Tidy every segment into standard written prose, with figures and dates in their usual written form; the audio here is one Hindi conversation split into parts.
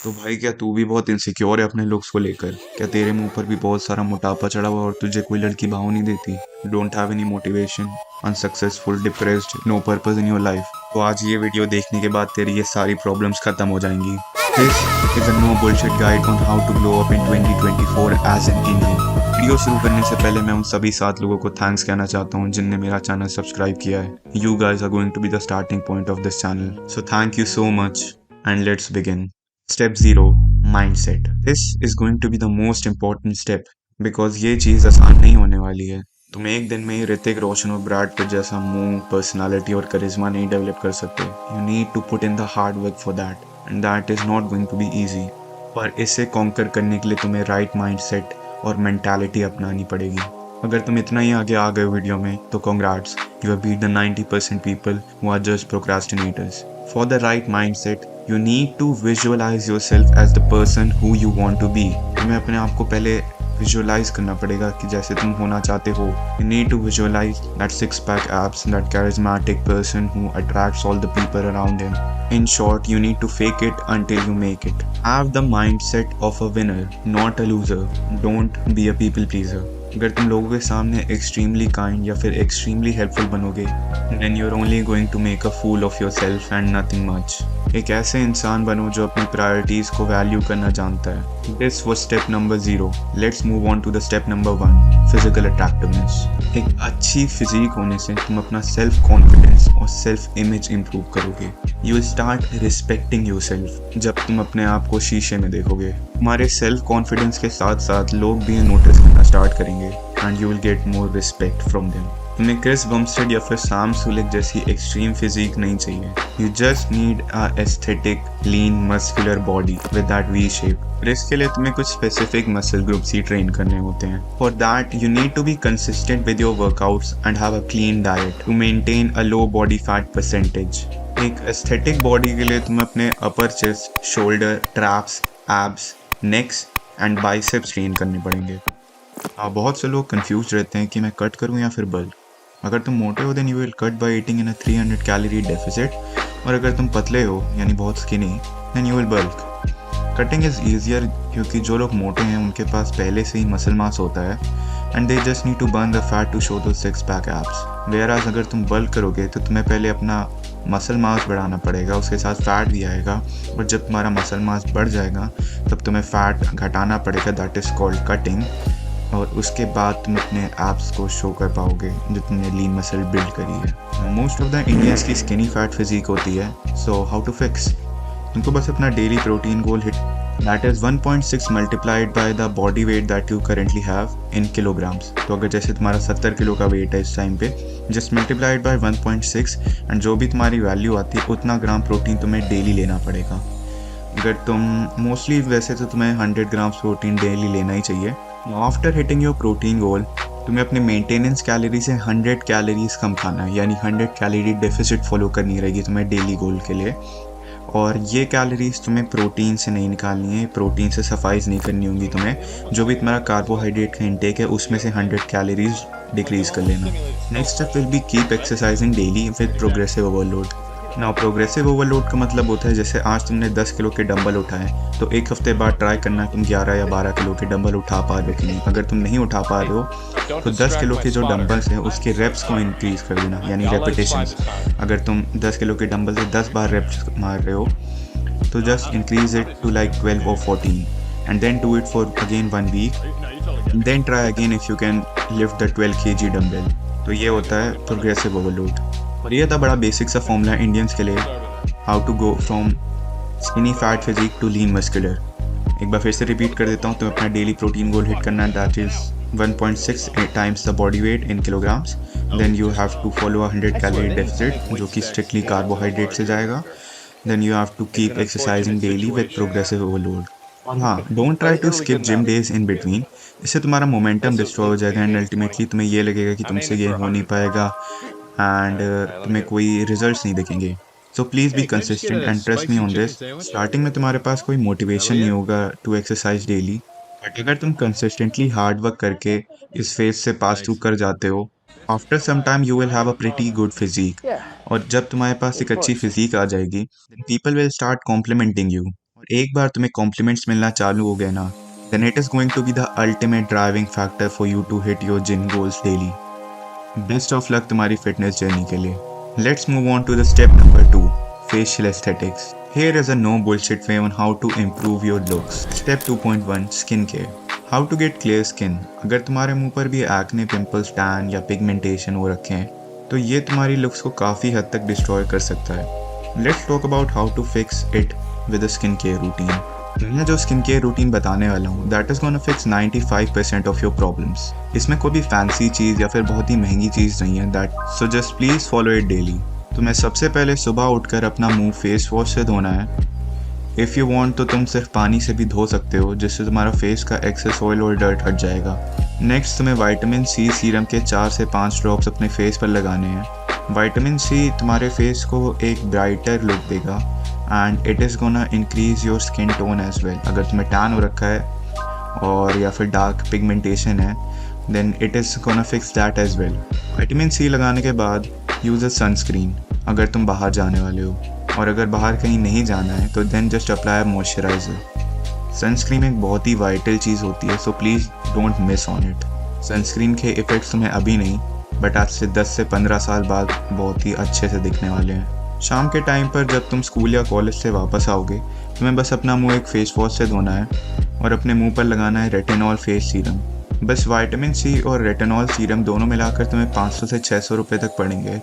तो भाई क्या तू भी बहुत इनसिक्योर है अपने लुक्स को लेकर? क्या तेरे मुंह पर भी बहुत सारा मोटापा चढ़ा हुआ और तुझे कोई लड़की भाव नहीं देती? Don't have any motivation, unsuccessful, depressed, no purpose in your life. तो आज ये वीडियो देखने के बाद तेरी ये सारी प्रॉब्लम्स खत्म हो जाएंगी। This is a no bullshit guide on how to glow up in 2024 as an Indian. Video शुरू करने से पहले मैं उन सभी 7 लोगों को थैंक्स कहना चाहता हूँ जिनने मेरा चैनल सब्सक्राइब किया है। You guys are going to be the starting point of this channel, so thank you so much and let's begin. Step 0, mindset. This is going to be the most important step because ये चीज़ आसान नहीं होने वाली है। तुम एक दिन में ही ऋतिक रोशन और ब्रैड पिट जैसा मुंह, पर्सनालिटी और करिश्मा नहीं डेवलप कर सकते। You need to put in the hard work for that and that is not going to be easy. पर इसे कॉन्कर करने के लिए तुम्हें राइट माइंडसेट और मेंटालिटी अपनानी पड़ेगी। अगर तुम इतना ही आगे आ गए वीडियो में तो congrats, you have beat the 90% people who are just procrastinators. For the right mindset you need to visualize yourself as the person who you want to be. तुम्हें अपने आप को पहले विजुअलाइज करना पड़ेगा कि जैसे तुम होना चाहते हो। You need to visualize that six-pack abs, that charismatic person who attracts all the people around him. In short, you need to fake it until you make it. Have the mindset of a winner, not a loser. Don't be a people pleaser. अगर तुम लोगों के सामने एक्सट्रीमली काइंड या फिर एक्सट्रीमली हेल्पफुल बनोगे then you are only going to make a fool of yourself and nothing much. एक ऐसे इंसान बनो जो अपनी प्रायोरिटीज़ को वैल्यू करना जानता है। This was step number 0। Let's move on to the step number 1, physical attractiveness. एक अच्छी फिजिक होने से तुम अपना सेल्फ कॉन्फिडेंस और सेल्फ इमेज इम्प्रूव करोगे। You will start respecting yourself. जब तुम अपने आप को शीशे में देखोगे तुम्हारे सेल्फ कॉन्फिडेंस के साथ साथ लोग भी नोटिस करना स्टार्ट करेंगे and you will get more respect from them. तुम्हें क्रिस बमस्टेड या फिर सैम सुलिक जैसी एक्सट्रीम फिजिक नहीं चाहिए। You just need a aesthetic lean muscular body with that V shape. और इसके लिए तुम्हें कुछ स्पेसिफिक मसल ग्रुप्स ही ट्रेन करने होते हैं। For that you need to be consistent with your workouts and have a clean diet to maintain a low body fat percentage. एक एस्थेटिक बॉडी के लिए तुम्हें अपने अपर chest, shoulder, traps, abs, next and biceps train करने पड़ेंगे। बहुत से लोग कंफ्यूज रहते हैं कि मैं कट करूं या फिर बल्क। अगर तुम मोटे हो then you will cut by eating in a 300 calorie deficit, और अगर तुम पतले हो यानी बहुत skinny then you will bulk. Cutting is easier क्योंकि जो लोग मोटे हैं उनके पास पहले से ही मसल मास होता है and they just need to burn the fat to show those 6-pack abs. Whereas अगर तुम बल्क करोगे तो तुम्हें पहले अपना मसल मास बढ़ाना पड़ेगा, उसके साथ फैट भी आएगा, और जब तुम्हारा मसल मास बढ़ जाएगा तब तुम्हें फैट घटाना पड़ेगा, दैट इज़ कॉल्ड कटिंग। और उसके बाद तुम अपने एब्स को शो कर पाओगे जो तुमने लीन मसल बिल्ड करी है। मोस्ट ऑफ द इंडियंस की स्किनी फैट फिजिक होती है, सो हाउ टू फिक्स? तुमको बस अपना daily protein goal hit, that is 1.6 multiplied by the body wait that you currently have in kilograms. तो अगर जैसे तुम्हारा 70 किलो का वेट है इस टाइम पे, जस्ट मल्टीप्लाइड बाय 1.6 एंड जो भी तुम्हारी वैल्यू आती है उतना ग्राम प्रोटीन तुम्हें डेली लेना पड़ेगा। अगर तुम मोस्टली वैसे तो तुम्हें 100 ग्राम्स प्रोटीन डेली लेना ही चाहिए। आफ्टर हिटिंग योर प्रोटीन गोल तुम्हें अपने मेंटेनेंस कैलोरी से 100 कैलोरीज कम खाना है, यानी 100 कैलोरी डेफिसिट फॉलो करनी रहेगी तुम्हें डेली गोल के लिए। और ये कैलोरीज तुम्हें प्रोटीन से नहीं निकालनी है, प्रोटीन से सफाइज नहीं करनी होंगी तुम्हें। जो भी तुम्हारा कार्बोहाइड्रेट का इंटेक है उसमें से 100 कैलोरीज डिक्रीज कर लेना। Next step will be keep exercising daily with progressive overload. ना प्रोग्रेसिव ओवरलोड का मतलब होता है जैसे आज तुमने 10 किलो के डंबल उठाए तो एक हफ्ते बाद ट्राई करना तुम 11 या 12 किलो के डंबल उठा पा रहे हो कि नहीं। अगर तुम नहीं उठा पा रहे हो तो 10 किलो के जो डंबल्स हैं उसके रेप्स को इंक्रीज कर देना, यानी रेपिटेशंस। अगर तुम 10 किलो के डंबल से 10 बार रेप्स मार रहे हो तो just increase it to like 12 और 14 and then do it for again 1 week, then try again if you can lift the 12 kg dumbbell. तो ये होता है प्रोग्रेसिव ओवरलोड। और ये था बड़ा बेसिक सा फॉर्मूला इंडियंस के लिए, how to go from skinny fat physique to lean muscular. एक बार फिर से रिपीट कर देता हूँ, तो अपना डेली प्रोटीन गोल हिट करना, that is 1.6 times the body weight in kilograms. Then you have to follow 100 calorie deficit जो कि स्ट्रिक्टली कार्बोहाइड्रेट से जाएगा। Then you have to keep exercising daily with progressive overload. और हाँ, don't try to skip gym days in between, इससे तुम्हारा मोमेंटम डिस्ट्रॉय हो जाएगा एंड अल्टीमेटली तुम्हें ये लगेगा कि तुमसे ये हो नहीं पाएगा एंड तुम्हें कोई रिजल्ट्स नहीं दिखेंगे। So please be consistent and trust me on this. Starting में तुम्हारे पास कोई मोटिवेशन नहीं होगा टू एक्सरसाइज डेली, बट अगर तुम कंसिस्टेंटली हार्ड वर्क करके इस फेज से पास थ्रू कर जाते हो, after some time you will have a pretty good physique. और जब तुम्हारे पास एक अच्छी फिजिक आ जाएगी, people will start complimenting you. एक बार तुम्हें कॉम्प्लीमेंट्स मिलना चालू हो गए ना, then it is going to be the ultimate driving factor for you to hit your gym goals daily. Best of luck तुम्हारी फिटनेस जर्नी के लिए. Let's move on to the step number 2, facial aesthetics. Here is a no bullshit way on how to improve your looks. Step 2.1, skincare. How to get clear skin. अगर तुम्हारे मुंह पर भी एक्ने, पिंपल्स, टैन या पिगमेंटेशन हो रखे हैं तो ये तुम्हारी लुक्स को काफ़ी हद तक डिस्ट्रॉय कर सकता है. Let's talk about how to fix it with a skincare routine. मैं जो स्किन केयर रूटीन बताने वाला हूँ that is gonna fix 95% of your problems. इसमें कोई भी फैंसी चीज़ या फिर बहुत ही महंगी चीज़ नहीं है that, so just please follow it daily. तो मैं सबसे पहले सुबह उठकर अपना मुंह फेस वॉश से धोना है. इफ़ यू वांट तो तुम सिर्फ पानी से भी धो सकते हो जिससे तुम्हारा फेस का एक्सेस ऑयल और डर्ट हट जाएगा. नेक्स्ट तुम्हें विटामिन सी सीरम के 4 से 5 ड्रॉप्स अपने फेस पर लगाने हैं. विटामिन सी तुम्हारे फेस को एक ब्राइटर लुक देगा and it is gonna increase your skin tone as well. अगर तुम्हें टैन हो रखा है और या फिर डार्क पिगमेंटेशन है then it is gonna fix that as well. Vitamin C लगाने के बाद यूज़ अ सनस्क्रीन अगर तुम बाहर जाने वाले हो, और अगर बाहर कहीं नहीं जाना है तो then just apply moisturiser. Sunscreen एक बहुत ही वाइटल चीज़ होती है, so please don't miss on it. Sunscreen के इफ़ेक्ट्स तुम्हें अभी नहीं बट आज से 10 से 15 साल बाद बहुत ही अच्छे से दिखने वाले हैं. शाम के टाइम पर जब तुम स्कूल या कॉलेज से वापस आओगे तुम्हें बस अपना मुंह एक फेस वॉश से धोना है और अपने मुंह पर लगाना है रेटिनॉल फेस सीरम. बस विटामिन सी और रेटिनॉल सीरम दोनों मिलाकर तुम्हें 500 से 600 रुपये तक पड़ेंगे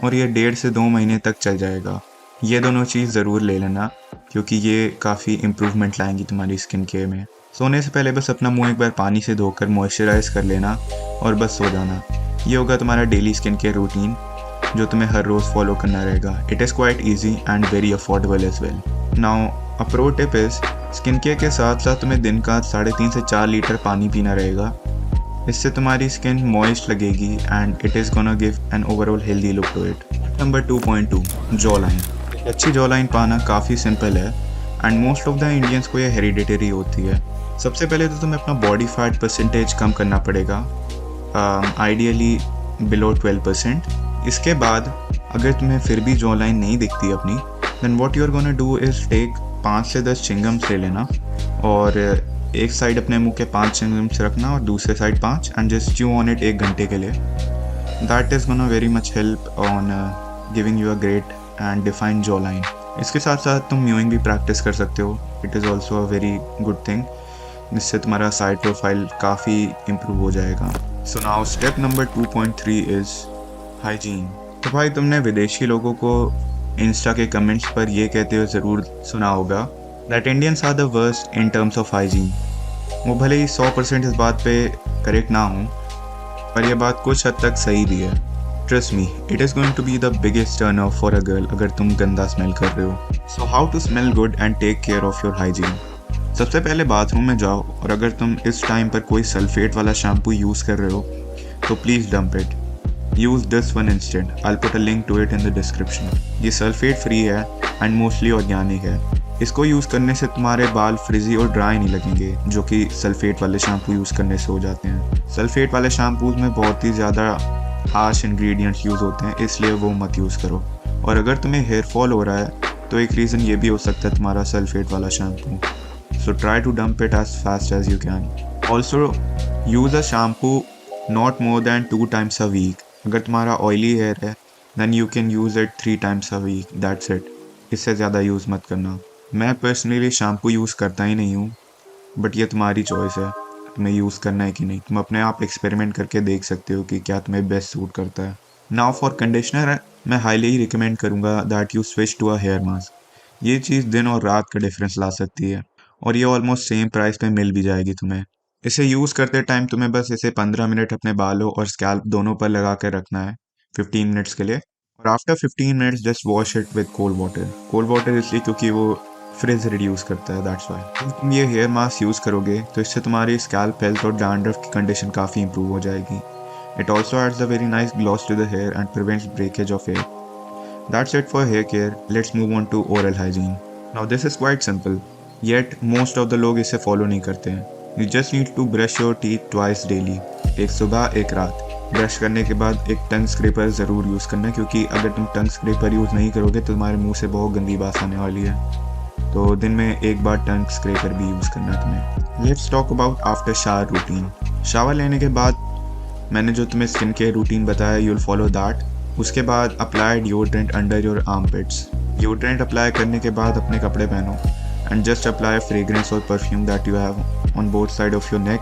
और ये 1.5 से 2 महीने तक चल जाएगा. ये दोनों चीज़ ज़रूर ले लेना क्योंकि ये काफ़ी इम्प्रूवमेंट लाएंगी तुम्हारी स्किन केयर में. सोने से पहले बस अपना मुंह एक बार पानी से धोकर मॉइस्चराइज़ कर लेना और बस सो जाना. ये होगा तुम्हारा डेली स्किन केयर रूटीन जो तुम्हें हर रोज़ फॉलो करना रहेगा. It is quite easy and very affordable as well. Now a pro tip is skin care के साथ साथ तुम्हें दिन का 3.5 से 4 लीटर पानी पीना रहेगा. इससे तुम्हारी स्किन मॉइस्ट लगेगी and it is gonna give an overall healthy look to it. Number 2.2, jaw line. अच्छी जॉ लाइन पाना काफ़ी सिंपल है and most of the Indians को यह हेरिडिटरी होती है. सबसे पहले तो तुम्हें अपना बॉडी फैट परसेंटेज कम करना पड़ेगा, आइडियली बिलो 12%. इसके बाद अगर तुम्हें फिर भी जॉ लाइन नहीं दिखती अपनी then what you are gonna do is take 5 से 10 चिंगम्स ले लेना और एक साइड अपने मुंह के 5 चिंगम्स रखना और दूसरे side 5 and just chew on it 1 घंटे के लिए. That is gonna very much help on giving you a great and defined jaw line. इसके साथ साथ तुम म्यूइंग भी प्रैक्टिस कर सकते हो. It is also a very good thing जिससे तुम्हारा साइड प्रोफाइल काफ़ी इम्प्रूव हो जाएगा. So now step number 2.3 is hygiene. तो भाई तुमने विदेशी लोगों को इंस्टा के कमेंट्स पर ये कहते हुए ज़रूर सुना होगा that Indians are the worst in terms of hygiene. वो भले ही 100% इस बात पे करेक्ट ना हो पर यह बात कुछ हद तक सही भी है. Trust me it is going to be the biggest turn off for a girl अगर तुम गंदा स्मेल कर रहे हो. So how to smell good and take care of your hygiene. सबसे पहले बाथरूम में जाओ और अगर तुम इस टाइम पर कोई सल्फेट वाला शैम्पू यूज़ कर रहे हो तो please dump it. Use this one instant. I put a link to it in the description. ये सल्फेट फ्री है एंड मोस्टली ऑर्गेनिक है. इसको यूज़ करने से तुम्हारे बाल फ्रिजी और ड्राई नहीं लगेंगे जो कि सल्फेट वाले शैम्पू यूज़ करने से हो जाते हैं. सल्फेट वाले शैम्पूज में बहुत ही ज़्यादा हार्श इंग्रेडिएंट्स यूज़ होते हैं इसलिए वो मत यूज़ करो. और अगर तुम्हें हेयर फॉल हो रहा है तो एक रीज़न ये भी हो सकता है तुम्हारा सल्फेट वाला shampoo. So try to dump it as fast as you can. Also use a shampoo not more than 2 times a week. अगर तुम्हारा oily hair है then you can use it 3 times a week. That's it. इससे ज़्यादा यूज़ मत करना. मैं पर्सनली शैम्पू यूज़ करता ही नहीं हूँ बट ये तुम्हारी चॉइस है तुम्हें यूज़ करना है कि नहीं. तुम अपने आप एक्सपेरिमेंट करके देख सकते हो कि क्या तुम्हें बेस्ट सूट करता है. नाउ फॉर कंडीशनर मैं हाईली रिकमेंड करूँगा that you switch to a hair mask. ये चीज़ दिन और रात का डिफरेंस ला सकती है और ये ऑलमोस्ट सेम प्राइस पे मिल भी जाएगी तुम्हें. इसे यूज़ करते टाइम तुम्हें बस इसे 15 मिनट अपने बालों और स्कैल्प दोनों पर लगा कर रखना है 15 मिनट्स के लिए और after 15 minutes just wash it with cold water. Cold water इसलिए क्योंकि वो फ्रिज रिड्यूस करता है दैट्स वाई. तुम ये हेयर मास्क यूज़ करोगे तो इससे तुम्हारी स्कैल्प हेल्थ और डैंड्रफ की कंडीशन काफ़ी इंप्रूव हो जाएगी. It also adds a very nice gloss to the hair and prevents breakage of hair. That's it for hair care. Let's move on to oral hygiene. Now this is quite simple yet most of the लोग इसे फॉलो नहीं करते हैं. You just need to brush your teeth twice daily. एक सुबह एक रात. ब्रश करने के बाद एक टंग स्क्रैपर ज़रूर यूज़ करना क्योंकि अगर तुम टंग स्क्रैपर यूज़ नहीं करोगे तो तुम्हारे मुंह से बहुत गंदी बात आने वाली है. तो दिन में एक बार टंग स्क्रैपर भी यूज़ करना है तुम्हें। Let's talk about after shower routine. Shower लेने के बाद मैंने जो तुम्हें स्किन केयर रूटीन बताया, यूल फॉलो दैट। उसके बाद apply deodorant under your armpits. Deodorant apply करने के बाद अपने कपड़े पहनो एंड जस्ट अप्लाई फ्रेग्रेंस और perfume that you have on both side of your neck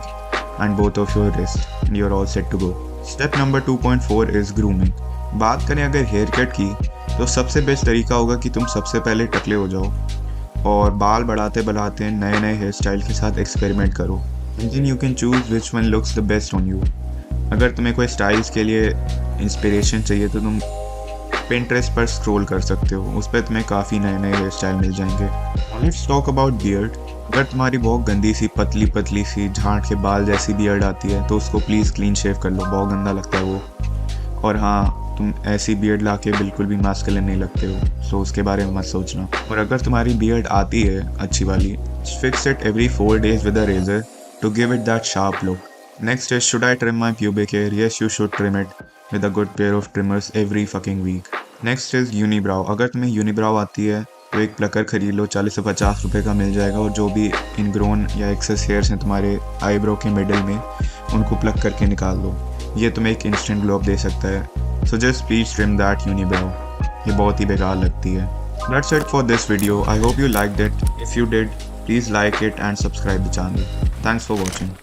and both of your wrist and you are all set to go. Step number 2.4 is grooming. बात करें अगर हेयर कट की, तो सबसे बेस्ट तरीका होगा कि तुम सबसे पहले टकले हो जाओ और बाल बढ़ाते बढ़ाते नए नए हेयर स्टाइल के साथ एक्सपेरिमेंट करो। And then you can choose which one looks the best on you. अगर तुम्हें कोई स्टाइल्स के लिए इंस्पिरेशन चाहिए तो तुम पिंटरेस्ट पर स्क्रॉल कर सकते हो, उस पर तुम्हें काफ़ी नए नए हेयर स्टाइल मिल जाएंगे। Let's talk about beard. अगर तुम्हारी बहुत गंदी सी पतली पतली सी झांट के बाल जैसी बियर्ड आती है तो उसको प्लीज़ क्लीन शेव कर लो, बहुत गंदा लगता है वो। और हाँ, तुम ऐसी बियर्ड ला के बिल्कुल भी मास्कुलिन नहीं लगते हो, सो उसके बारे में मत सोचना। और अगर तुम्हारी बियर्ड आती है अच्छी वाली, fix it every 4 days with a razor to give it that sharp look. Next is, should I trim my pubic hair? Yes, you should trim it with a good pair of trimmers every fucking week. Next is unibrow. अगर तुम्हें unibrow आती है तो एक प्लकर खरीद लो, 40 से 50 रुपए का मिल जाएगा, और जो भी इनग्रोन या एक्सेस हेयर्स हैं तुम्हारे आईब्रो के मिडिल में, उनको प्लग करके निकाल दो। ये तुम्हें एक इंस्टेंट ग्लो अप दे सकता है। So just please trim that unibrow. ये बहुत ही बेकार लगती है। That's it for this video. I hope you liked it. If you did, please like it and subscribe the channel. Thanks for watching.